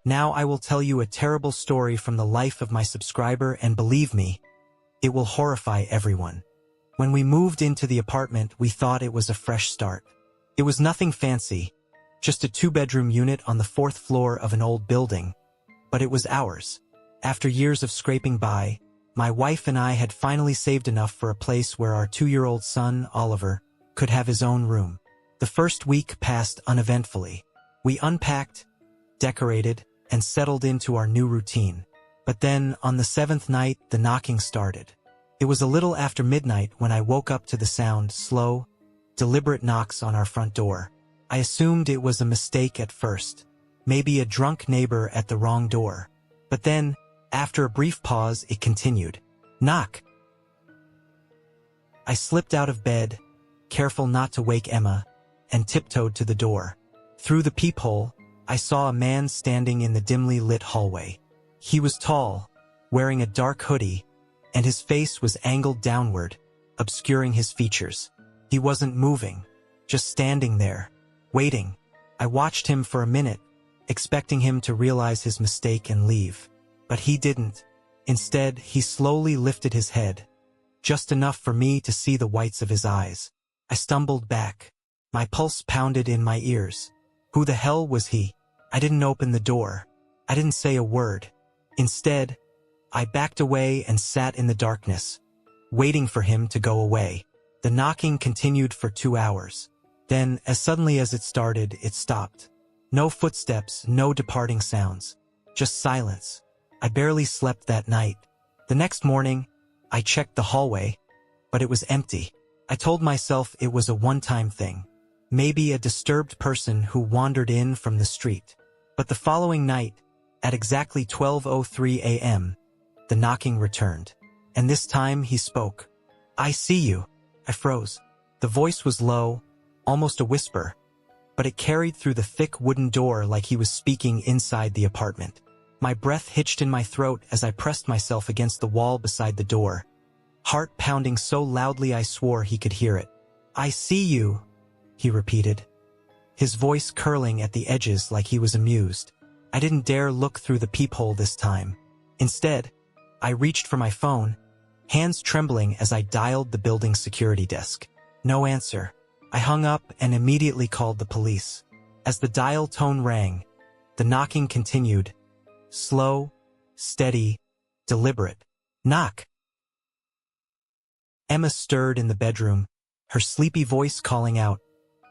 Now I will tell you a terrible story from the life of my subscriber, and believe me, it will horrify everyone. When we moved into the apartment, we thought it was a fresh start. It was nothing fancy, just a 2-bedroom unit on the 4th floor of an old building, but it was ours. After years of scraping by, my wife and I had finally saved enough for a place where our 2-year-old son, Oliver, could have his own room. The first week passed uneventfully. We unpacked, decorated, and settled into our new routine. But then, on the 7th night, the knocking started. It was a little after midnight when I woke up to the sound, slow, deliberate knocks on our front door. I assumed it was a mistake at first, maybe a drunk neighbor at the wrong door. But then, after a brief pause, it continued. Knock. I slipped out of bed, careful not to wake Emma, and tiptoed to the door. Through the peephole, I saw a man standing in the dimly lit hallway. He was tall, wearing a dark hoodie, and his face was angled downward, obscuring his features. He wasn't moving, just standing there, waiting. I watched him for a minute, expecting him to realize his mistake and leave. But he didn't. Instead, he slowly lifted his head, just enough for me to see the whites of his eyes. I stumbled back. My pulse pounded in my ears. Who the hell was he? I didn't open the door. I didn't say a word. Instead, I backed away and sat in the darkness, waiting for him to go away. The knocking continued for 2 hours. Then, as suddenly as it started, it stopped. No footsteps, no departing sounds. Just silence. I barely slept that night. The next morning, I checked the hallway, but it was empty. I told myself it was a one-time thing. Maybe a disturbed person who wandered in from the street. But the following night, at exactly 12:03 a.m., the knocking returned. And this time he spoke. I see you. I froze. The voice was low, almost a whisper, but it carried through the thick wooden door like he was speaking inside the apartment. My breath hitched in my throat as I pressed myself against the wall beside the door, heart pounding so loudly I swore he could hear it. I see you, he repeated, his voice curling at the edges like he was amused. I didn't dare look through the peephole this time. Instead, I reached for my phone, hands trembling as I dialed the building's security desk. No answer. I hung up and immediately called the police. As the dial tone rang, the knocking continued. Slow, steady, deliberate. Knock. Emma stirred in the bedroom, her sleepy voice calling out,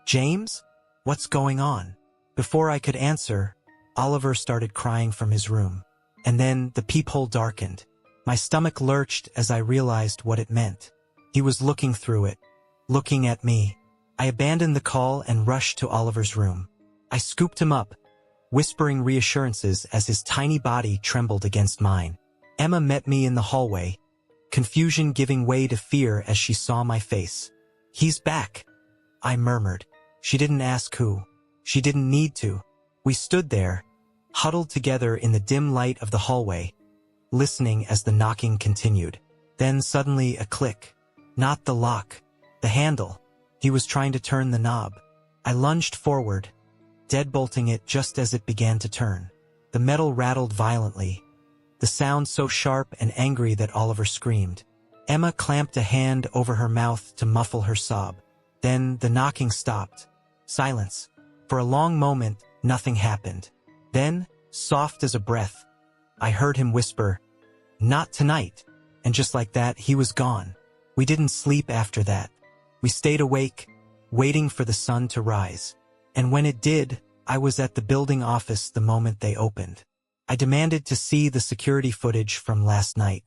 James? What's going on? Before I could answer, Oliver started crying from his room. And then the peephole darkened. My stomach lurched as I realized what it meant. He was looking through it, looking at me. I abandoned the call and rushed to Oliver's room. I scooped him up, whispering reassurances as his tiny body trembled against mine. Emma met me in the hallway, confusion giving way to fear as she saw my face. He's back, I murmured. She didn't ask who. She didn't need to. We stood there, huddled together in the dim light of the hallway, listening as the knocking continued. Then suddenly a click. Not the lock, the handle. He was trying to turn the knob. I lunged forward, deadbolting it just as it began to turn. The metal rattled violently, the sound so sharp and angry that Oliver screamed. Emma clamped a hand over her mouth to muffle her sob. Then the knocking stopped. Silence. For a long moment, nothing happened. Then, soft as a breath, I heard him whisper, "Not tonight." And just like that, he was gone. We didn't sleep after that. We stayed awake, waiting for the sun to rise. And when it did, I was at the building office the moment they opened. I demanded to see the security footage from last night.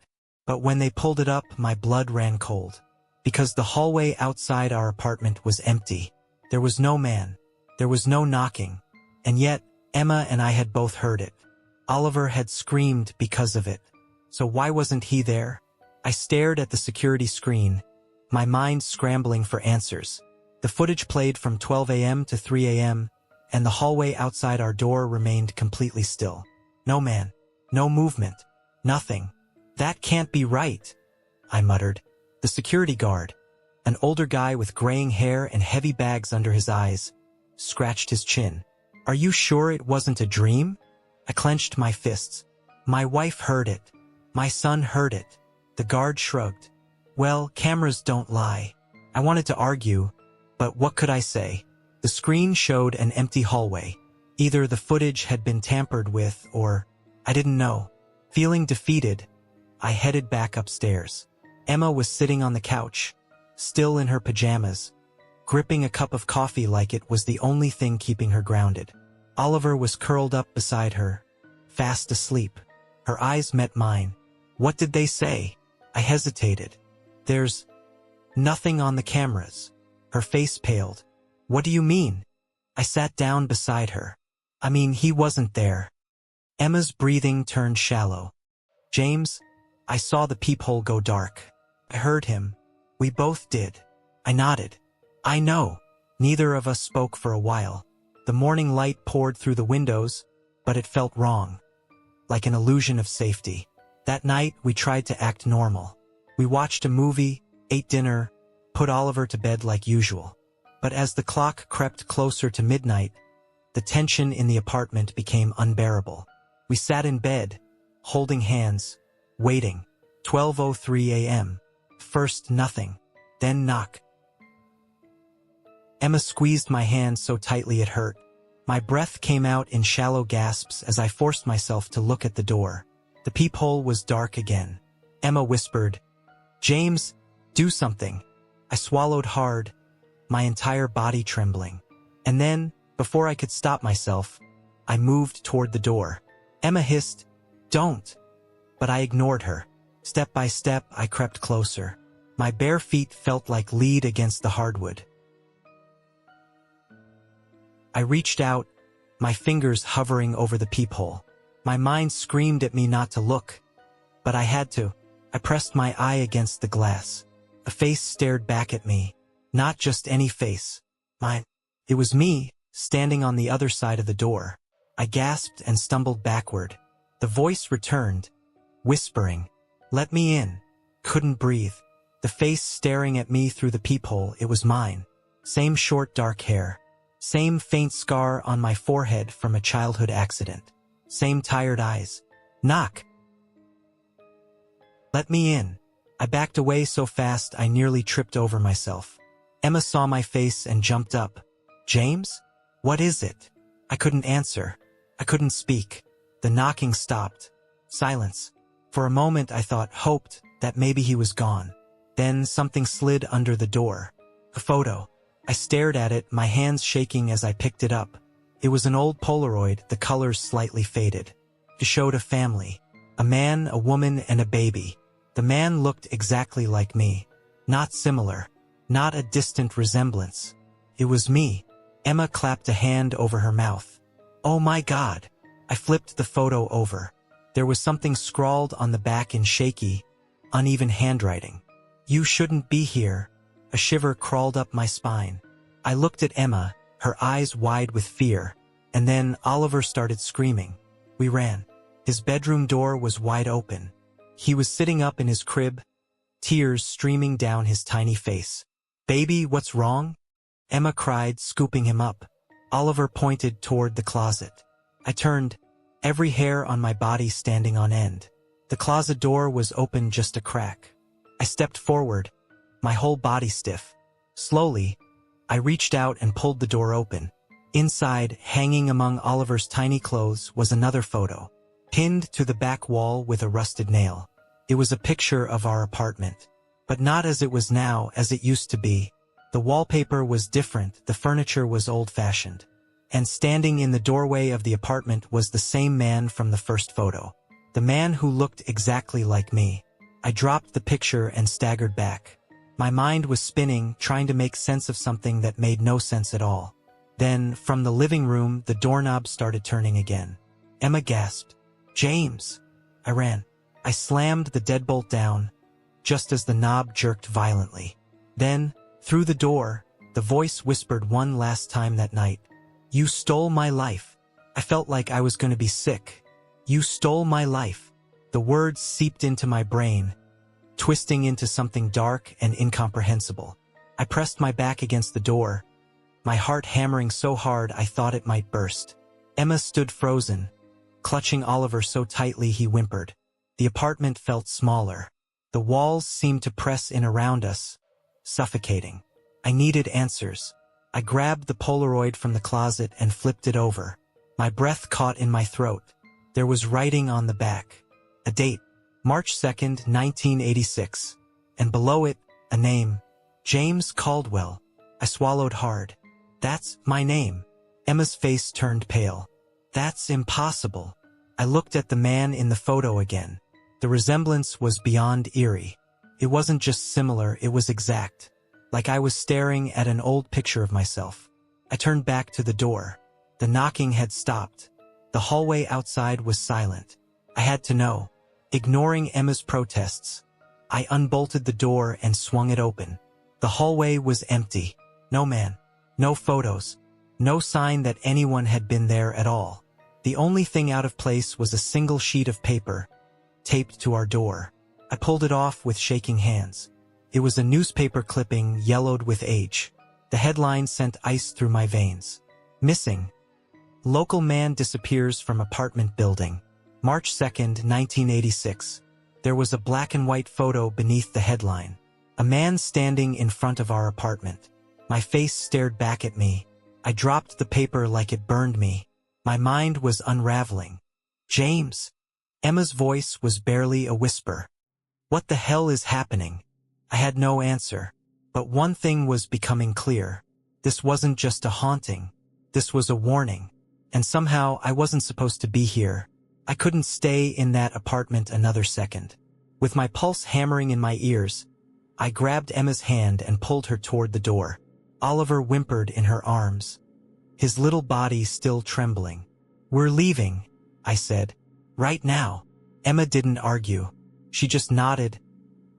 But when they pulled it up, my blood ran cold. Because the hallway outside our apartment was empty. There was no man. There was no knocking. And yet, Emma and I had both heard it. Oliver had screamed because of it. So why wasn't he there? I stared at the security screen, my mind scrambling for answers. The footage played from 12 a.m. to 3 a.m., and the hallway outside our door remained completely still. No man. No movement. Nothing. That can't be right, I muttered. The security guard, an older guy with graying hair and heavy bags under his eyes, scratched his chin. Are you sure it wasn't a dream? I clenched my fists. My wife heard it. My son heard it. The guard shrugged. Well, cameras don't lie. I wanted to argue, but what could I say? The screen showed an empty hallway. Either the footage had been tampered with or I didn't know. Feeling defeated, I headed back upstairs. Emma was sitting on the couch, still in her pajamas, gripping a cup of coffee like it was the only thing keeping her grounded. Oliver was curled up beside her, fast asleep. Her eyes met mine. What did they say? I hesitated. There's nothing on the cameras. Her face paled. What do you mean? I sat down beside her. I mean, he wasn't there. Emma's breathing turned shallow. James, I saw the peephole go dark. I heard him. We both did. I nodded. I know. Neither of us spoke for a while. The morning light poured through the windows, but it felt wrong. Like an illusion of safety. That night, we tried to act normal. We watched a movie, ate dinner, put Oliver to bed like usual. But as the clock crept closer to midnight, the tension in the apartment became unbearable. We sat in bed, holding hands, waiting. 12:03 a.m. First nothing, then knock. Emma squeezed my hand so tightly it hurt. My breath came out in shallow gasps as I forced myself to look at the door. The peephole was dark again. Emma whispered, James, do something. I swallowed hard, my entire body trembling. And then, before I could stop myself, I moved toward the door. Emma hissed, don't. But I ignored her. Step by step, I crept closer. My bare feet felt like lead against the hardwood. I reached out, my fingers hovering over the peephole. My mind screamed at me not to look, but I had to. I pressed my eye against the glass. A face stared back at me. Not just any face. Mine. It was me, standing on the other side of the door. I gasped and stumbled backward. The voice returned, whispering, let me in. Couldn't breathe. The face staring at me through the peephole, it was mine. Same short dark hair. Same faint scar on my forehead from a childhood accident. Same tired eyes. Knock. Let me in. I backed away so fast I nearly tripped over myself. Emma saw my face and jumped up. James? What is it? I couldn't answer. I couldn't speak. The knocking stopped. Silence. For a moment I hoped that maybe he was gone. Then something slid under the door. A photo. I stared at it, my hands shaking as I picked it up. It was an old Polaroid, the colors slightly faded. It showed a family. A man, a woman, and a baby. The man looked exactly like me. Not similar. Not a distant resemblance. It was me. Emma clapped a hand over her mouth. Oh my God. I flipped the photo over. There was something scrawled on the back in shaky, uneven handwriting. You shouldn't be here. A shiver crawled up my spine. I looked at Emma, her eyes wide with fear, and then Oliver started screaming. We ran. His bedroom door was wide open. He was sitting up in his crib, tears streaming down his tiny face. Baby, what's wrong? Emma cried, scooping him up. Oliver pointed toward the closet. I turned, every hair on my body standing on end. The closet door was open just a crack. I stepped forward, my whole body stiff. Slowly, I reached out and pulled the door open. Inside, hanging among Oliver's tiny clothes, was another photo, pinned to the back wall with a rusted nail. It was a picture of our apartment, but not as it was now, as it used to be. The wallpaper was different, the furniture was old-fashioned. And standing in the doorway of the apartment was the same man from the first photo. The man who looked exactly like me. I dropped the picture and staggered back. My mind was spinning, trying to make sense of something that made no sense at all. Then, from the living room, the doorknob started turning again. Emma gasped. James! I ran. I slammed the deadbolt down, just as the knob jerked violently. Then, through the door, the voice whispered one last time that night. You stole my life. I felt like I was going to be sick. You stole my life. The words seeped into my brain, twisting into something dark and incomprehensible. I pressed my back against the door, my heart hammering so hard I thought it might burst. Emma stood frozen, clutching Oliver so tightly he whimpered. The apartment felt smaller. The walls seemed to press in around us, suffocating. I needed answers. I grabbed the Polaroid from the closet and flipped it over. My breath caught in my throat. There was writing on the back. A date, March 2nd, 1986. And below it, a name, James Caldwell. I swallowed hard. That's my name. Emma's face turned pale. That's impossible. I looked at the man in the photo again. The resemblance was beyond eerie. It wasn't just similar, it was exact. Like I was staring at an old picture of myself. I turned back to the door. The knocking had stopped. The hallway outside was silent. I had to know. Ignoring Emma's protests, I unbolted the door and swung it open. The hallway was empty. No man. No photos. No sign that anyone had been there at all. The only thing out of place was a single sheet of paper, taped to our door. I pulled it off with shaking hands. It was a newspaper clipping yellowed with age. The headline sent ice through my veins. Missing. Local man disappears from apartment building. March 2nd, 1986. There was a black and white photo beneath the headline. A man standing in front of our apartment. My face stared back at me. I dropped the paper like it burned me. My mind was unraveling. James. Emma's voice was barely a whisper. What the hell is happening? I had no answer. But one thing was becoming clear. This wasn't just a haunting. This was a warning. And somehow I wasn't supposed to be here. I couldn't stay in that apartment another second. With my pulse hammering in my ears, I grabbed Emma's hand and pulled her toward the door. Oliver whimpered in her arms, his little body still trembling. We're leaving, I said. Right now. Emma didn't argue. She just nodded,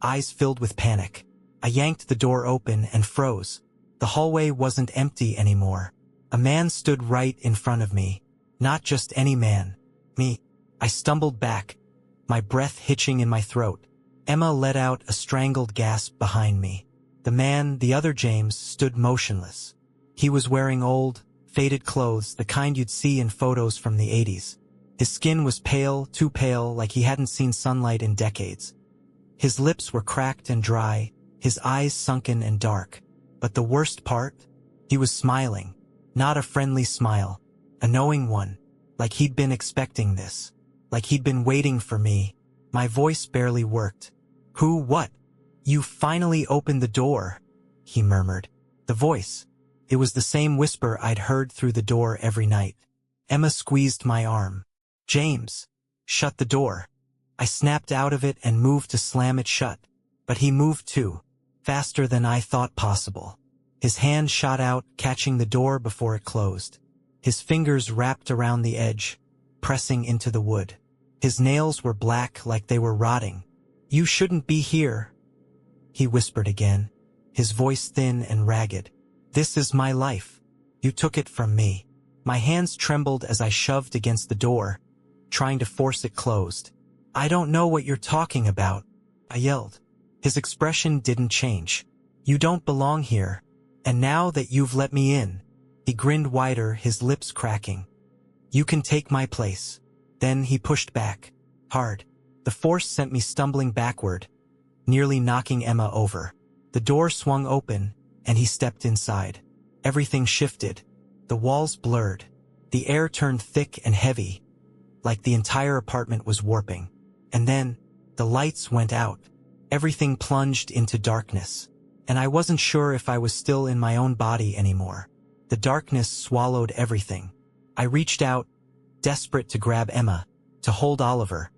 eyes filled with panic. I yanked the door open and froze. The hallway wasn't empty anymore. A man stood right in front of me. Not just any man. Me. I stumbled back, my breath hitching in my throat. Emma let out a strangled gasp behind me. The man, the other James, stood motionless. He was wearing old, faded clothes, the kind you'd see in photos from the 80s. His skin was pale, too pale, like he hadn't seen sunlight in decades. His lips were cracked and dry, his eyes sunken and dark. But the worst part? He was smiling. Not a friendly smile. A knowing one. Like he'd been expecting this. Like he'd been waiting for me. My voice barely worked. Who, what? You finally opened the door, he murmured. The voice. It was the same whisper I'd heard through the door every night. Emma squeezed my arm. James. Shut the door. I snapped out of it and moved to slam it shut. But he moved too. Faster than I thought possible. His hand shot out, catching the door before it closed. His fingers wrapped around the edge, pressing into the wood. His nails were black like they were rotting. You shouldn't be here, he whispered again, his voice thin and ragged. This is my life. You took it from me. My hands trembled as I shoved against the door, trying to force it closed. I don't know what you're talking about, I yelled. His expression didn't change. You don't belong here. And now that you've let me in, he grinned wider, his lips cracking. You can take my place. Then he pushed back, hard. The force sent me stumbling backward, nearly knocking Emma over. The door swung open, and he stepped inside. Everything shifted. The walls blurred. The air turned thick and heavy, like the entire apartment was warping. And then, the lights went out. Everything plunged into darkness. And I wasn't sure if I was still in my own body anymore. The darkness swallowed everything. I reached out, desperate to grab Emma, to hold Oliver.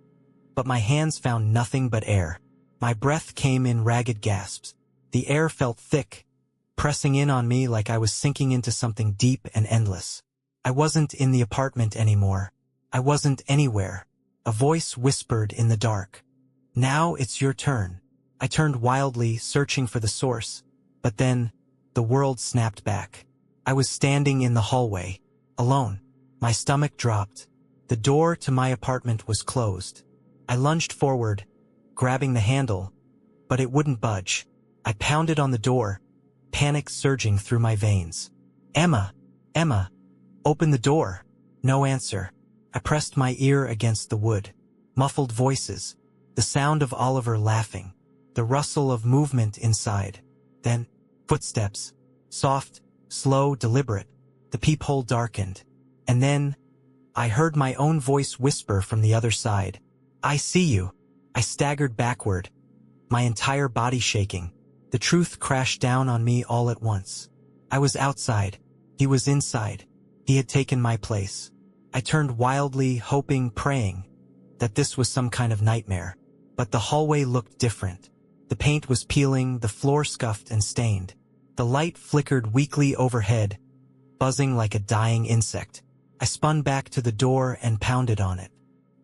But my hands found nothing but air. My breath came in ragged gasps. The air felt thick, pressing in on me like I was sinking into something deep and endless. I wasn't in the apartment anymore. I wasn't anywhere. A voice whispered in the dark. Now it's your turn. I turned wildly, searching for the source. But then, the world snapped back. I was standing in the hallway, alone. My stomach dropped. The door to my apartment was closed. I lunged forward, grabbing the handle, but it wouldn't budge. I pounded on the door, panic surging through my veins. Emma! Emma! Open the door! No answer. I pressed my ear against the wood. Muffled voices, the sound of Oliver laughing, the rustle of movement inside. Then, footsteps, soft, slow, deliberate. The peephole darkened. And then, I heard my own voice whisper from the other side. "I see you." I staggered backward, my entire body shaking. The truth crashed down on me all at once. I was outside. He was inside. He had taken my place. I turned wildly, hoping, praying that this was some kind of nightmare. But the hallway looked different. The paint was peeling, the floor scuffed and stained. The light flickered weakly overhead, buzzing like a dying insect. I spun back to the door and pounded on it.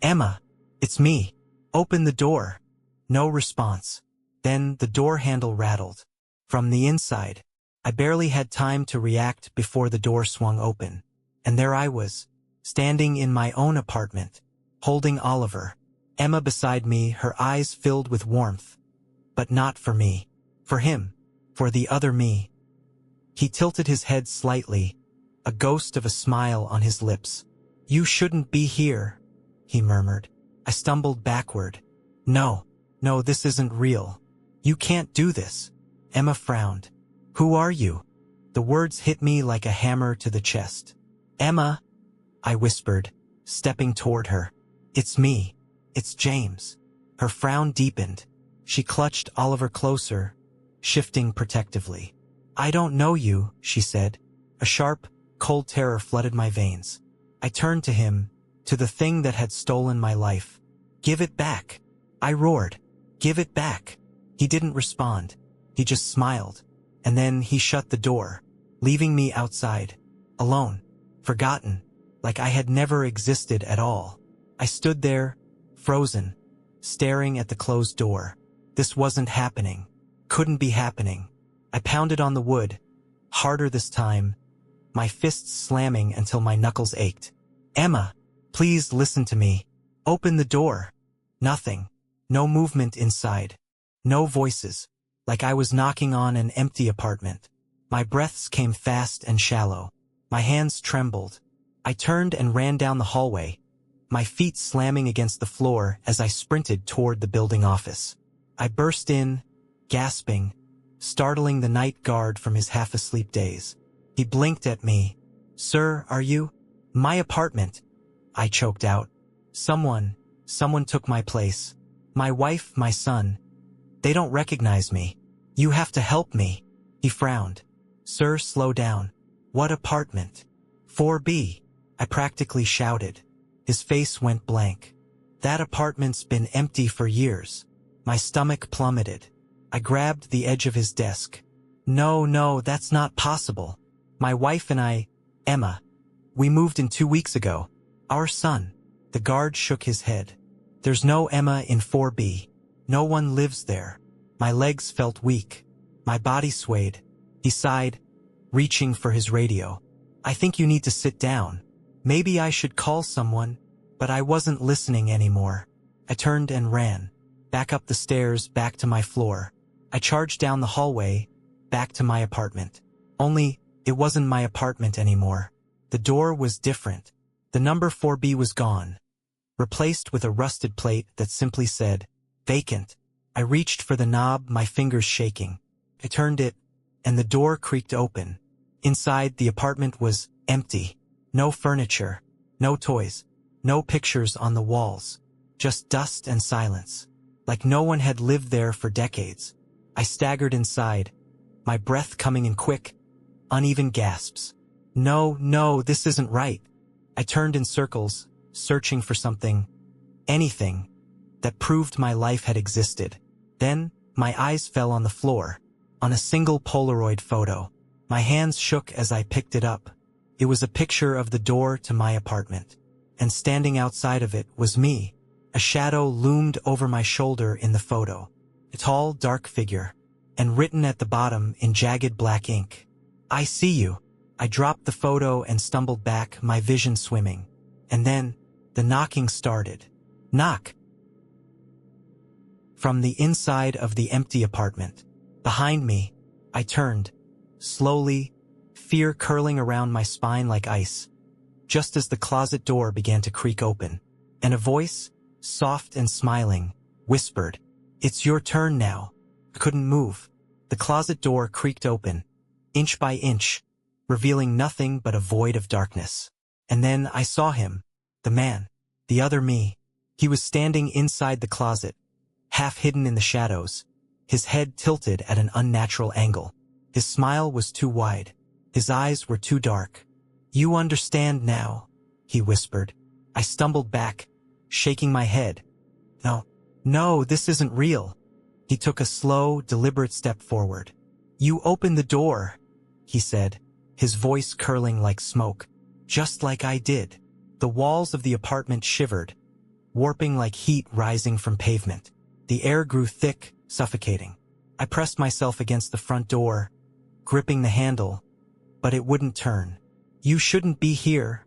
"Emma, it's me. Open the door." No response. Then the door handle rattled. From the inside, I barely had time to react before the door swung open. And there I was, standing in my own apartment, holding Oliver. Emma beside me, her eyes filled with warmth. But not for me. For him. For the other me. He tilted his head slightly, a ghost of a smile on his lips. "You shouldn't be here," he murmured. I stumbled backward. No, this isn't real. You can't do this." Emma frowned. "Who are you?" The words hit me like a hammer to the chest. "Emma," I whispered, stepping toward her. "It's me. It's James." Her frown deepened. She clutched Oliver closer, shifting protectively. "I don't know you," she said. A sharp, cold terror flooded my veins. I turned to him, to the thing that had stolen my life. "Give it back," I roared. "Give it back." He didn't respond. He just smiled. And then he shut the door, leaving me outside, alone, forgotten, like I had never existed at all. I stood there, frozen, staring at the closed door. This wasn't happening. Couldn't be happening. I pounded on the wood, harder this time, my fists slamming until my knuckles ached. "Emma, please listen to me. Open the door." Nothing. No movement inside. No voices. Like I was knocking on an empty apartment. My breaths came fast and shallow. My hands trembled. I turned and ran down the hallway, my feet slamming against the floor as I sprinted toward the building office. I burst in, gasping, startling the night guard from his half-asleep daze. He blinked at me. "Sir, are you?" "My apartment," I choked out. Someone took my place. My wife, my son. They don't recognize me. You have to help me." He frowned. "Sir, slow down." "What apartment?" 4B, I practically shouted. His face went blank. "That apartment's been empty for years." My stomach plummeted. I grabbed the edge of his desk. No, that's not possible. My wife and I, Emma, we moved in 2 weeks ago. Our son." The guard shook his head. "There's no Emma in 4B. No one lives there." My legs felt weak. My body swayed. He sighed, reaching for his radio. "I think you need to sit down. Maybe I should call someone." But I wasn't listening anymore. I turned and ran. Back up the stairs, back to my floor. I charged down the hallway, back to my apartment. Only, it wasn't my apartment anymore. The door was different. The number 4B was gone, replaced with a rusted plate that simply said, "Vacant." I reached for the knob, my fingers shaking. I turned it, and the door creaked open. Inside, the apartment was empty. No furniture, no toys, no pictures on the walls. Just dust and silence. Like no one had lived there for decades. I staggered inside, my breath coming in quick, uneven gasps. No, this isn't right. I turned in circles, searching for something, anything, that proved my life had existed. Then, my eyes fell on the floor, on a single Polaroid photo. My hands shook as I picked it up. It was a picture of the door to my apartment. And standing outside of it was me. A shadow loomed over my shoulder in the photo. A tall, dark figure. And written at the bottom in jagged black ink, "I see you." I dropped the photo and stumbled back, my vision swimming. And then, the knocking started. Knock! From the inside of the empty apartment. Behind me, I turned. Slowly, fear curling around my spine like ice. just as the closet door began to creak open, and a voice, soft and smiling, whispered, "It's your turn now." I couldn't move. The closet door creaked open, inch by inch, revealing nothing but a void of darkness. And then I saw him, the man, the other me. He was standing inside the closet, half hidden in the shadows, his head tilted at an unnatural angle. His smile was too wide. His eyes were too dark. "You understand now," he whispered. I stumbled back, shaking my head. No, this isn't real." He took a slow, deliberate step forward. "You opened the door," he said, his voice curling like smoke. "Just like I did." The walls of the apartment shivered, warping like heat rising from pavement. The air grew thick, suffocating. I pressed myself against the front door, gripping the handle, but it wouldn't turn. "You shouldn't be here,"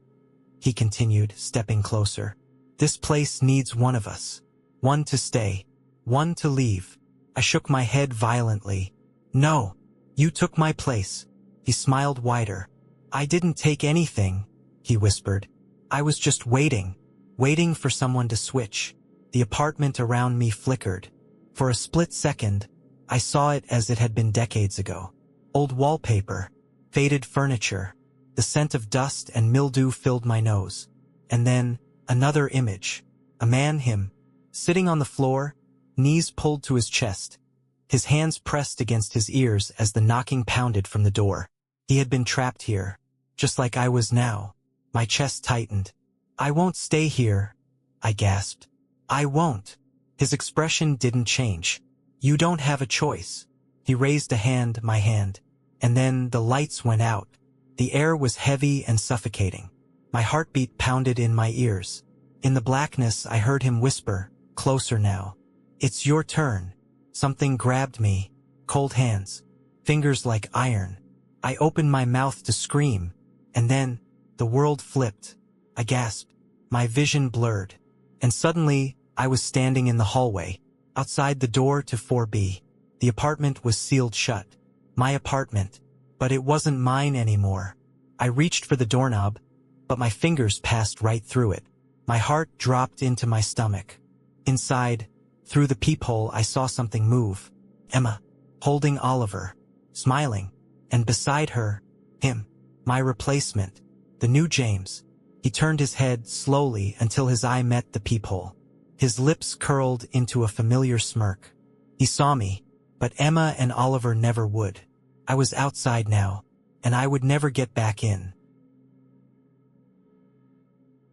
he continued, stepping closer. "This place needs one of us. One to stay, one to leave." I shook my head violently. "No, you took my place." He smiled wider. "I didn't take anything," he whispered. "I was just waiting for someone to switch." The apartment around me flickered. For a split second, I saw it as it had been decades ago. Old wallpaper, faded furniture, the scent of dust and mildew filled my nose. And then, another image. A man, him, sitting on the floor, knees pulled to his chest, his hands pressed against his ears as the knocking pounded from the door. He had been trapped here, just like I was now. My chest tightened. "I won't stay here," I gasped. "I won't." His expression didn't change. "You don't have a choice." He raised a hand, my hand, and then the lights went out. The air was heavy and suffocating. My heartbeat pounded in my ears. In the blackness, I heard him whisper, closer now. "It's your turn." Something grabbed me, cold hands, fingers like iron. I opened my mouth to scream, and then the world flipped. I gasped, my vision blurred, and suddenly I was standing in the hallway, outside the door to 4B. The apartment was sealed shut. My apartment, but it wasn't mine anymore. I reached for the doorknob, but my fingers passed right through it. My heart dropped into my stomach. Inside, through the peephole, I saw something move. Emma, holding Oliver, smiling, and beside her, him, my replacement, the new James. He turned his head slowly until his eye met the peephole. His lips curled into a familiar smirk. He saw me, but Emma and Oliver never would. I was outside now, and I would never get back in.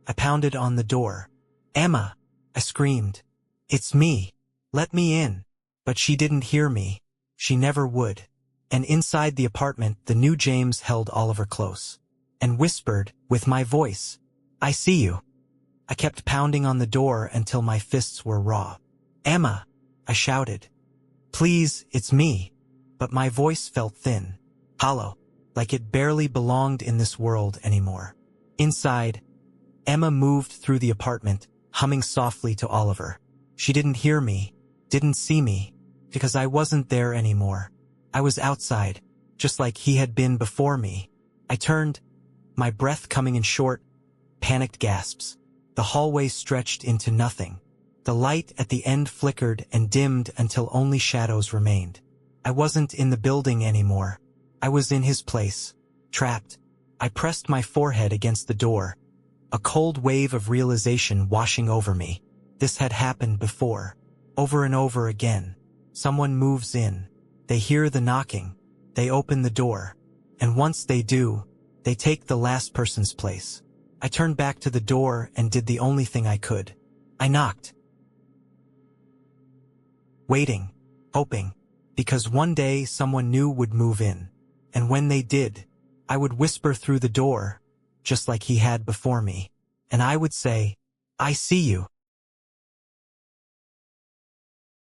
I pounded on the door. "Emma!" I screamed. "It's me. Let me in." But she didn't hear me. She never would. And inside the apartment, the new James held Oliver close and whispered with my voice, "I see you." I kept pounding on the door until my fists were raw. "Emma!" I shouted. "Please, it's me." But my voice felt thin, hollow, like it barely belonged in this world anymore. Inside, Emma moved through the apartment, humming softly to Oliver. She didn't hear me, didn't see me, because I wasn't there anymore. I was outside, just like he had been before me. I turned, my breath coming in short, panicked gasps. The hallway stretched into nothing. The light at the end flickered and dimmed until only shadows remained. I wasn't in the building anymore. I was in his place, trapped. I pressed my forehead against the door, a cold wave of realization washing over me. This had happened before, over and over again. Someone moves in. They hear the knocking. They open the door. And once they do, they take the last person's place. I turned back to the door and did the only thing I could. I knocked. Waiting, hoping, because one day someone new would move in. And when they did, I would whisper through the door, just like he had before me. And I would say, "I see you."